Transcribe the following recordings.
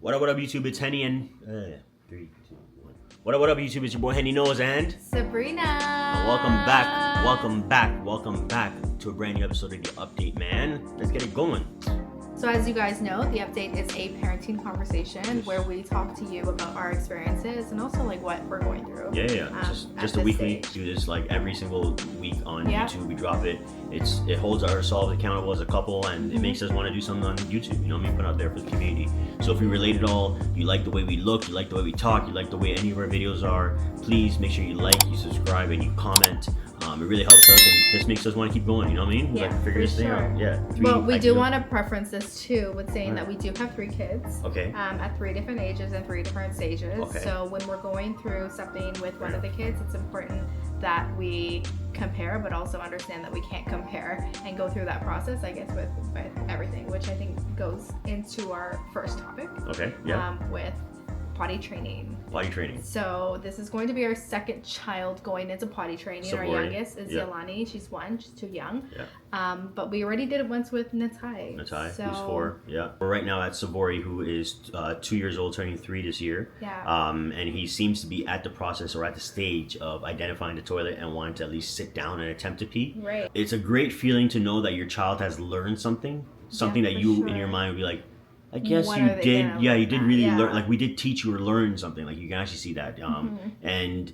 What up, YouTube? It's Henny and 3, 2, 1. What up, YouTube? It's your boy Henny Knows and Sabrinah. Welcome back to a brand new episode of the Update, man. Let's get it going. So as you guys know, the update is a parenting conversation where we talk to you about our experiences and also like what we're going through. Just a weekly. Do this like every single week on YouTube. We drop it. It holds ourselves accountable as a couple, and it makes us want to do something on YouTube. You know what I mean? Put out there for the community. So if you relate at all, you like the way we look, you like the way we talk, you like the way any of our videos are, please make sure you like, you subscribe, and you comment. It really helps us and just makes us want to keep going, you know what I mean? Yeah, like figure this thing out. Yeah. Well, we do want to preference this too with saying that we do have 3 kids. Okay. At 3 different ages and 3 different stages. Okay. So when we're going through something with one of the kids, it's important that we compare, but also understand that we can't compare and go through that process, I guess, with everything, which I think goes into our first topic. Okay. Yeah. With potty training. Potty training. So this is going to be our second child going into potty training. Sabori. Our youngest is Yolani. She's 1. She's too young. Yeah. But we already did it once with Natai. Natai, who's 4. Yeah. We're right now at Sabori, who is 2 years old, turning 3 this year. Yeah. And he seems to be at the process or at the stage of identifying the toilet and wanting to at least sit down and attempt to pee. Right. It's a great feeling to know that your child has learned something that you in your mind would be like, I guess what you did. Yeah, you did really Yeah. learn. Like we did teach you or learn something. Like you can actually see that. And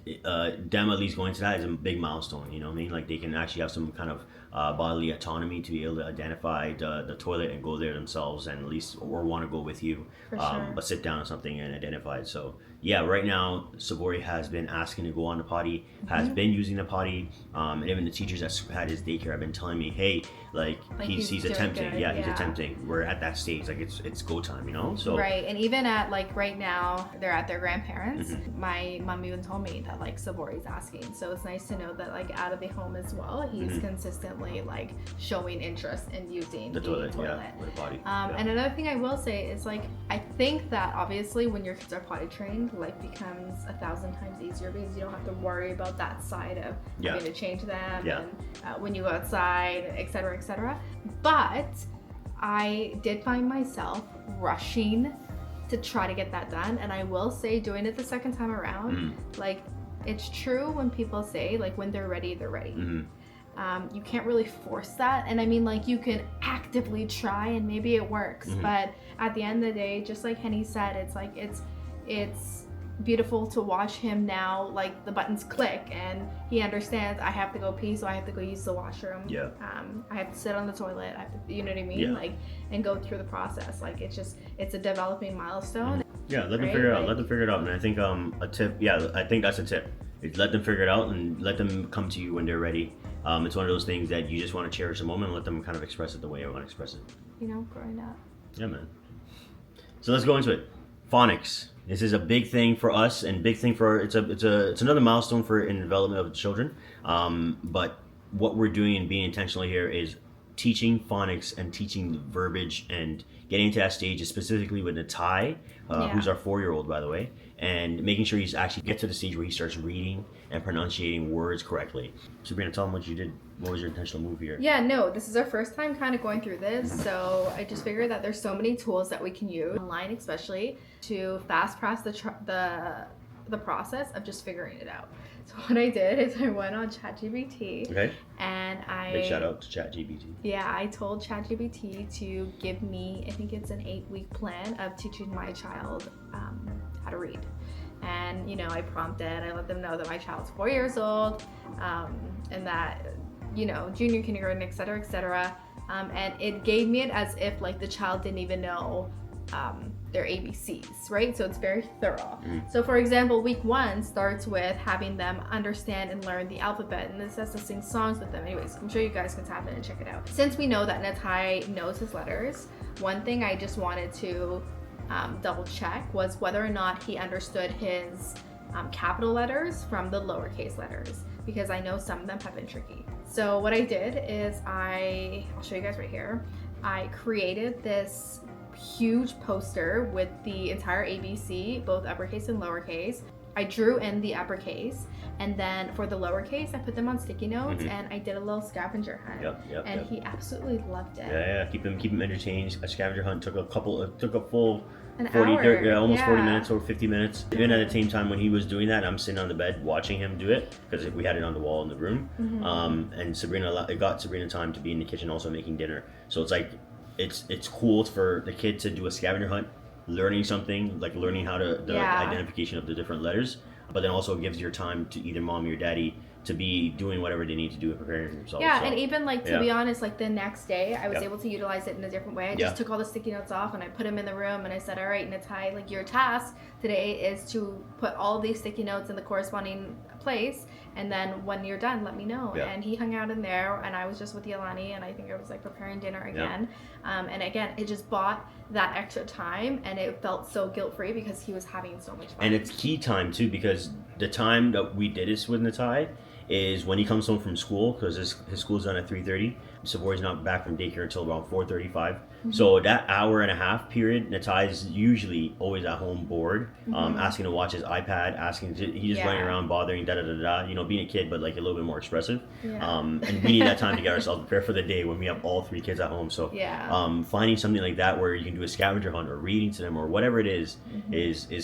them at least going to that is a big milestone. You know what I mean? Like they can actually have some kind of bodily autonomy to be able to identify the toilet and go there themselves, and at least or want to go with you. But sit down on something and identify it. So yeah, right now Sabori has been asking to go on the potty. Has been using the potty. And even the teachers that had his daycare have been telling me, hey, like he's attempting. Good. Yeah, he's attempting. We're at that stage. Like it's go time, you know. So right, and even at like right now, they're at their grandparents. My mom even told me that like Sabori's asking, so it's nice to know that like out of the home as well, he's consistently like showing interest in using the toilet. Yeah, with the potty. And another thing I will say is like I think that obviously when your kids are potty trained, life becomes 1,000 times easier because you don't have to worry about that side of having to change them and when you go outside, etc., etc. But I did find myself rushing to try to get that done, and I will say doing it the second time around, like it's true when people say like when they're ready, they're ready. You can't really force that, and I mean like you can actively try and maybe it works, but at the end of the day, just like Henny said, it's like it's beautiful to watch him now, like the buttons click and he understands I have to go pee, so I have to go use the washroom. I have to sit on the toilet, I have to, you know what I mean? Like, and go through the process. Like it's a developing milestone. Let them figure it out. Let them figure it out. And I think a tip, I think that's a tip. Is let them figure it out and let them come to you when they're ready. It's one of those things that you just want to cherish a moment and let them kind of express it the way you want to express it. You know, growing up. Yeah, man. So let's go into it. Phonics. This is a big thing for us and big thing for it's another milestone in the development of children. But what we're doing and being intentional here is teaching phonics and teaching the verbiage and getting to that stage, specifically with Natai, who's our 4-year-old, by the way, and making sure he's actually get to the stage where he starts reading and pronunciating words correctly. Sabrinah, tell him what you did. What was your intentional move here? Yeah, no, this is our first time kind of going through this, so I just figured that there's so many tools that we can use online, especially to fast pass the process of just figuring it out. So what I did is I went on ChatGPT, and big shout out to ChatGPT. Yeah, I told ChatGPT to give me, I think it's an 8-week plan of teaching my child how to read. And, you know, I prompted, I let them know that my child's 4 years old, and that, you know, junior kindergarten, etc., etc. And it gave me it as if like the child didn't even know their ABCs, right? So it's very thorough. So for example, week 1 starts with having them understand and learn the alphabet, and this has to sing songs with them. Anyways, I'm sure you guys can tap in and check it out. Since we know that Natai knows his letters, one thing I just wanted to double check was whether or not he understood his capital letters from the lowercase letters, because I know some of them have been tricky. So what I did is I'll show you guys right here. I created this huge poster with the entire ABC, both uppercase and lowercase. I drew in the uppercase, and then for the lowercase, I put them on sticky notes, and I did a little scavenger hunt. He absolutely loved it. Yeah. Keep him entertained. A scavenger hunt took a full An 40, hour. 30, almost 40 Yeah. minutes or 50 minutes. Even at the same time when he was doing that, I'm sitting on the bed watching him do it because we had it on the wall in the room. And Sabrina, it got Sabrina time to be in the kitchen also making dinner. So it's like, it's cool for the kid to do a scavenger hunt, learning something, like learning how to, the identification of the different letters, but then also gives your time to either mom or your daddy to be doing whatever they need to do and preparing themselves. Yeah, so, and even like to be honest, like the next day, I was Yeah. able to utilize it in a different way. I Yeah. just took all the sticky notes off and I put them in the room and I said, all right, Natai, like your task today is to put all these sticky notes in the corresponding place, and then when you're done, let me know. Yeah. And he hung out in there, and I was just with Yelani, and I think I was like preparing dinner again. And again, it just bought that extra time, and it felt so guilt free because he was having so much fun. And it's key time too, because the time that we did this with Natai is when he comes home from school, because his school's done at 3:30. Savory's not back from daycare until around 4:35. So that hour and a half period, Natai's usually always at home bored, asking to watch his iPad, he's just running around bothering, being a kid, but like a little bit more expressive. And we need that time to get ourselves prepared for the day when we have all three kids at home. So finding something like that where you can do a scavenger hunt or reading to them or whatever it is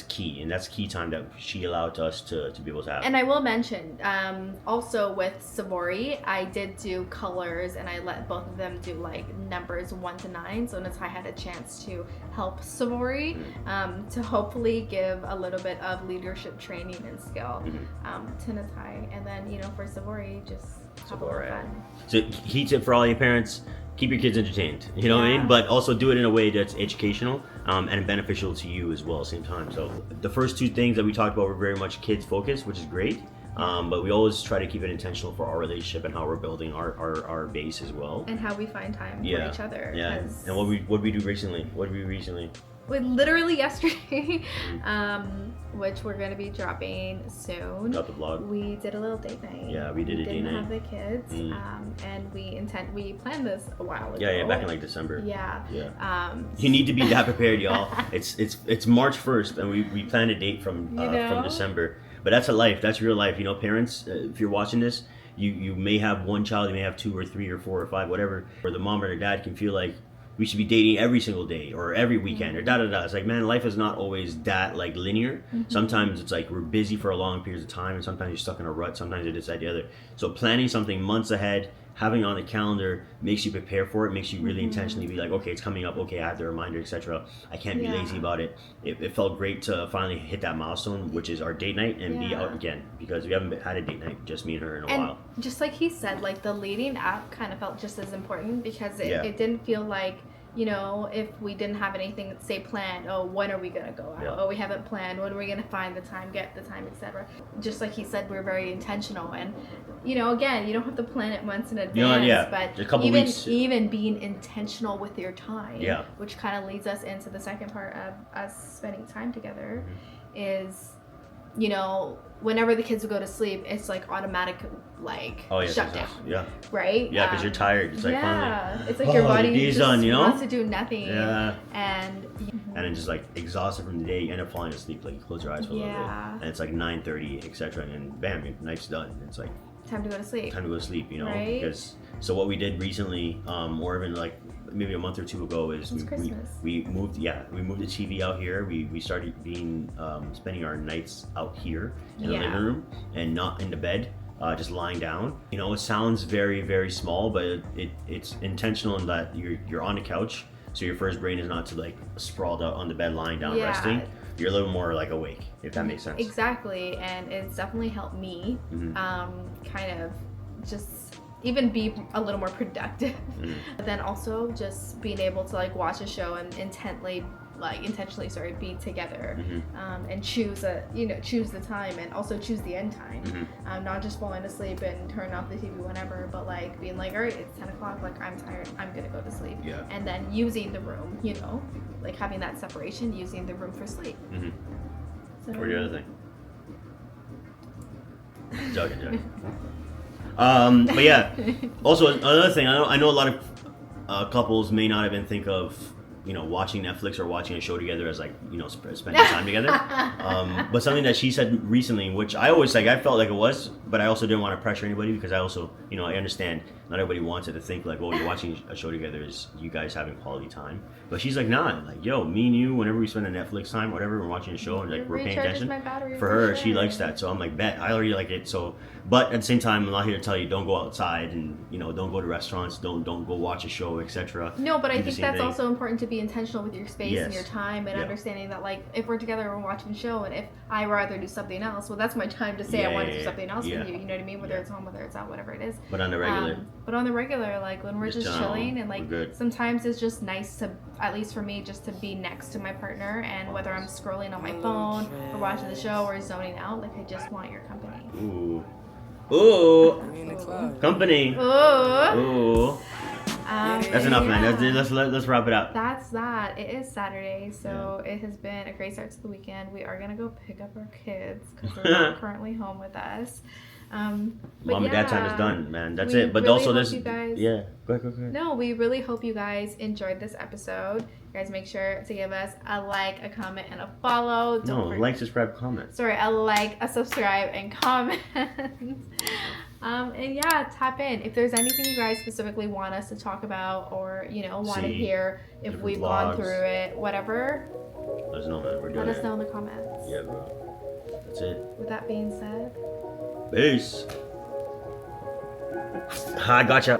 key. And that's key time that she allowed us to be able to have. And I will mention, also with Savory, I did do colors, and I let both of them do like numbers 1 to 9. So Natai had a chance to help Savory to hopefully give a little bit of leadership training and skill to Natai. And then, for Savory, just have a little fun. So key tip for all you parents, keep your kids entertained, what I mean? But also do it in a way that's educational and beneficial to you as well at the same time. So the first two things that we talked about were very much kids focused, which is great. But we always try to keep it intentional for our relationship and how we're building our base as well. And how we find time for each other. Yeah. And what we do recently? We literally yesterday, which we're going to be dropping soon. Drop the vlog. We did a little date night. Yeah, we did a date night. Didn't have the kids, and we planned this a while ago. Yeah, back in like December. Yeah. You need to be that prepared, y'all. It's March 1st, and we planned a date from December. But that's a life. That's real life. Parents, if you're watching this, you may have one child, you may have 2 or 3 or 4 or 5, whatever. Or the mom or the dad can feel like we should be dating every single day or every weekend or da-da-da. It's like, man, life is not always that like linear. Sometimes it's like we're busy for a long periods of time, and sometimes you're stuck in a rut. Sometimes it is that the other. So planning something months ahead, having it on the calendar makes you prepare for it, makes you really intentionally be like, okay, it's coming up, okay, I have the reminder, etc. I can't be lazy about it. It felt great to finally hit that milestone, which is our date night, and be out again, because we haven't had a date night, just me and her, in a while. Just like he said, like the leading up kind of felt just as important, because it didn't feel like, if we didn't have anything, say, planned, when are we going to go out? We haven't planned, when are we going to find the time, get the time, etc. Just like he said, we're very intentional. And, again, you don't have to plan it months in advance, but a couple weeks. Even being intentional with your time, which kind of leads us into the second part of us spending time together, is, whenever the kids would go to sleep, it's like automatic, like shutdown. Right? Yeah, because you're tired. It's like finally. It's like your body just wants to do nothing. Yeah. And then just like exhausted from the day, you end up falling asleep. Like you close your eyes for a little bit, and it's like 9:30, etc. And bam, your night's done. It's like time to go to sleep. Right? Because so what we did recently, or even like maybe a month or 2 ago, is we moved the TV out here. We started spending our nights out here in the living room and not in the bed, just lying down. It sounds very, very small, but it's intentional in that you're on the couch, so your first brain is not to like sprawled out on the bed lying down resting. You're a little more like awake, if that makes sense. Exactly, and it's definitely helped me kind of just even be a little more productive. But then also just being able to like watch a show and intentionally be together, and choose the time, and also choose the end time. Not just falling asleep and turn off the TV whenever, but like being like, all right, it's 10 o'clock, like I'm tired, I'm gonna go to sleep. And then using the room, like having that separation, using the room for sleep. So, or the other thing. Joking. But yeah, also another thing, I know a lot of couples may not even think of watching Netflix or watching a show together as like spending time together. But something that she said recently, which I always I felt like it was, but I also didn't want to pressure anybody because I also, you know, I understand not everybody wants it to think like, oh, you're watching a show together is you guys having quality time. But she's like, nah, like, yo, me and you, whenever we spend a Netflix time, whatever, we're watching a show and like It we're paying recharges attention. my battery For for her, sure. she likes that. So I'm like, bet, I already like it. So, but at the same time, I'm not here to tell you don't go outside and, you know, don't go to restaurants, don't go watch a show, etc. No, but I Do the think same that's thing. also important to be intentional with your space and Yes. your time and Yeah. understanding that, like, if we're together and we're watching a show, and if I rather do something else, well, that's my time to say I want to do something else Yeah. with you. You know what I mean? Whether Yeah. it's home, whether it's out, whatever it is. But on the regular, But on the regular, like when we're Just just chill, chilling and we're like good. sometimes it's just nice to, at least for me, just to be next to my partner, and whether I'm scrolling on my phone or watching the show or zoning out, like I just want your company. ooh, ooh, We in the club. company, Ooh. ooh. That's enough, man. Yeah. Let's wrap it up. That's that. It is Saturday, so it has been a great start to the weekend. We are gonna go pick up our kids because they're not currently home with us. But Mom and dad time is yeah, done, man. That's we it. But really also hope this, you guys- yeah. Go ahead. No, we really hope you guys enjoyed this episode. You guys make sure to give us a like, a comment, and a follow. No, like, subscribe, comment. Sorry, a like, a subscribe, and comment. And yeah, tap in. If there's anything you guys specifically want us to talk about or, you know, want to See, hear if different we've gone vlogs. through it, whatever, Let us know, man. We're doing let us it. know in the comments. Yeah, bro. That's it. With that being said, Peace. I gotcha.